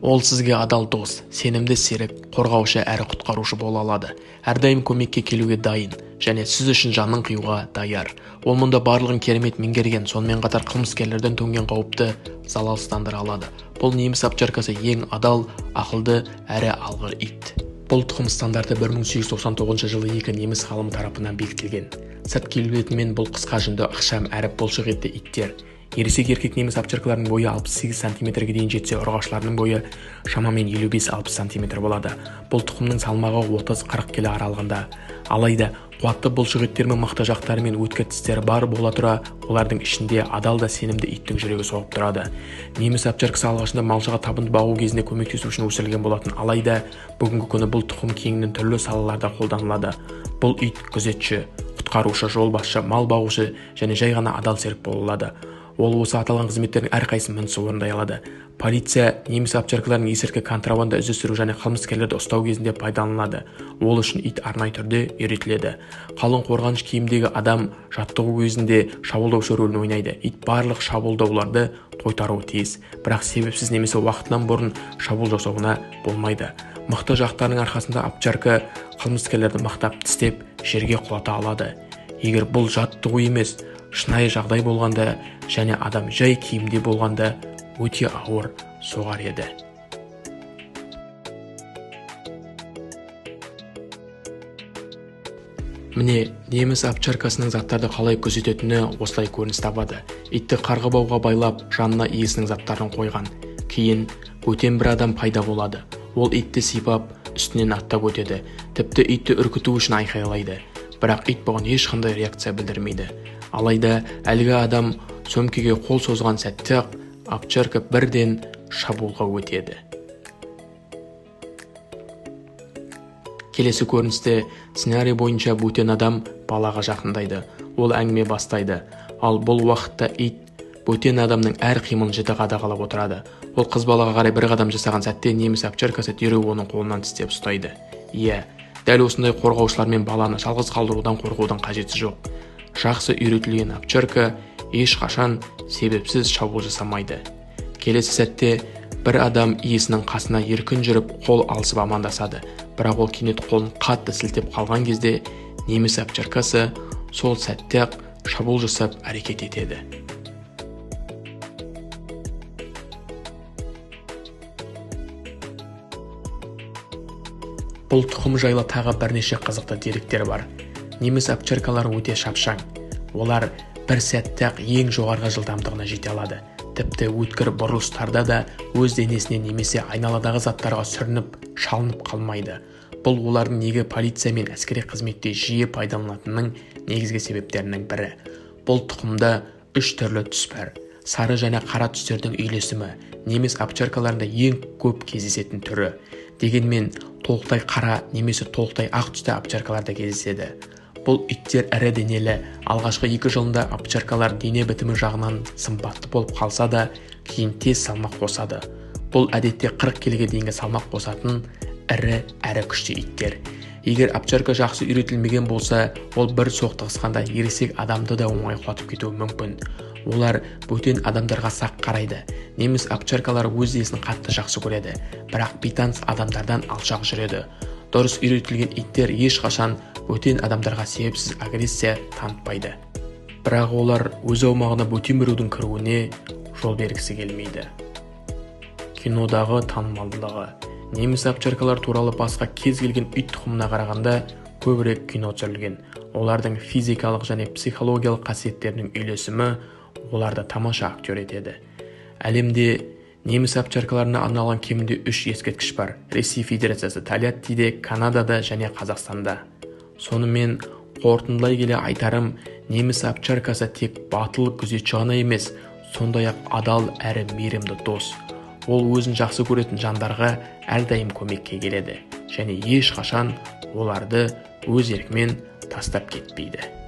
Ол сізге адал дос, сенімді серік, қорғаушы әрі құтқарушы бола алады. Әрдайым көмекке келуге дайын және сіз үшін жанын қиюға даяр. Ол мұнда барлығын керемет меңгерген, сонымен қатар қылмыскерлерден төнген қауіпті залалсыздандыра алады. Бұл неміс овчаркасы ең адал, ақылды әрі алғыр ит. Бұл тұқым стандарты 1899 жылы екі неміс ғалымы тарапынан бекітілген. Сырт келбетімен бұл қысқа жүнді, ықшам әрі бұлшық етті иттер. Ересек еркек неміс овчаркаларының бойы 68 сантиметрге дейін жетсе, ұрғашыларының бойы шамамен 55-60 сантиметр болады. Бұл тұқымның салмағы 30-40 келі аралығында. Алайда қуатты бұлшық еттері мен мықты жақтары мен өткір тістері бар бола тұра, олардың ішінде адал да сенімді иттің жүрегі соғып тұрады. Неміс овчаркасы алғашында малшыға табынды бағу кезінде көмектесу үшін өсірілген болатын. Алайда бүгінгі күні бұл тұқым кеңінен түрлі салаларда қолданылады. Бұл ит күзетші, құтқарушы, жолбасшы, мал бағушы және жай ғана адал серік бола алады. Ол осы аталған қызметтердің әрқайсысын мінсіз орындай алады. Полиция неміс овчаркаларын есірткі, контрабанда іздестіру және қылмыскерлерді ұстау кезінде пайдаланады. Ол үшін ит арнайы түрде үйретіледі. Қалың қорғаныш киімдегі адам жаттығу кезінде шабуылдаушы рөлін ойнайды. Ит барлық шабуылдауларды тойтаруы тиіс, бірақ себепсіз немесе уақытынан бұрын шабуыл жасауына болмайды. Мықты жақтарының арқасында овчарка қылмыскерлерді мықтап тістеп жерге құлата алады. Егер бұл жаттығу емес, шынайы жағдай болғанда және адам жай киімде болғанда өте ауыр соғар еді. Міне, неміс овчаркасының заттарды қалай күзететіні осылай көрініс табады. Итті қарғыбауға байлап, жанына иесінің заттарын қойған. Кейін бөтен бір адам пайда болады. Ол итті сипап, үстінен аттап өтеді. Тіпті итті үркіту үшін айқайлайды. Бірақ ит бұған ешқандай реакция білдірмейді. Алайда әлгі адам сөмкеге қол созған сәтте-ақ овчарка бірден шабуылға өтеді. Келесі көріністе сценарий бойынша бөтен адам балаға жақындайды. Ол әңгіме бастайды. Ал бұл уақытта ит бөтен адамның әр қимылын жіті қадағалап отырады. Ол қыз балаға қарай бір қадам жасаған сәтте неміс овчаркасы дереу оның қолынан тістеп ұстайды. Иә, дәл осындай қорғаушылармен баланы жалғыз қалдырудан қорғаудың қажеті жоқ. Жақсы үйретілген овчарка ешқашан себепсіз шабуыл жасамайды. Келесі сәтте бір адам иесінің қасына еркін жүріп қол алысып амандасады. Бірақ ол кенет қолын қатты сілтеп қалған кезде неміс овчаркасы сол сәтте-ақ шабуыл жасап әрекет етеді. Бұл тұқым жайлы тағы бірнеше қызықты деректер бар. Неміс овчаркалары өте шапшаң. Олар бір сәтте-ақ ең жоғарғы жылдамдығына жете алады. Тіпті өткір бұрылыстарда да өз денесіне немесе айналадағы заттарға сүрініп, шалынып қалмайды. Бұл олардың неге полиция мен әскери қызметте жиі пайдаланатынының негізгі себептерінің бірі. Бұл тұқымда 3 түрлі түс бар. Сары және қара түстердің үйлесімі неміс овчаркаларында ең көп кездесетін түрі. Дегенмен толықтай қара немесе толықтай ақ түсті овчаркаларда кездеседі. Бұл иттер ірі денелі. Алғашқы 2 жылында овчаркалар дене бітімі жағынан сымбатты болып қалса да, кейін тез салмақ қосады. Бұл әдетте 40 келіге дейінгі салмақ қосатын ірі әрі күшті иттер. Егер овчарка жақсы үйретілмеген болса, ол бір соқтығысқанда ересек адамды да оңай құлатып кетуі мүмкін. Олар бөтен адамдарға сақ қарайды. Неміс овчаркалары өз иесін қатты жақсы көреді, бірақ бейтаныс адамдардан алшақ жүреді. Дұрыс үйретілген иттер ешқашан бөтен адамдарға себепсіз агрессия танытпайды. Бірақ олар өз аумағына бөтен біреудің кіруіне жол бергісі келмейді. Кинодағы танымалдылығы. Неміс овчаркалар туралы басқа кез келген ит тұқымына қарағанда көбірек кино түсірілген. Олардың физикалық және психологиялық қасиеттерінің үйлесімі оларды тамаша актер етеді. Әлемде неміс овчаркаларына арналған кемінде 3 ескерткіш бар. Ресей Федерациясы, Тольяттиде, Канадада және Қазақстанда. Сонымен қорытындылай келе айтарым, неміс овчаркасы тек батыл күзетші ғана емес, сондай-ақ адал әрі мейірімді дос. Ол өзін жақсы көретін жандарға әрдайым көмекке келеді және ешқашан оларды өз еркімен тастап кетпейді.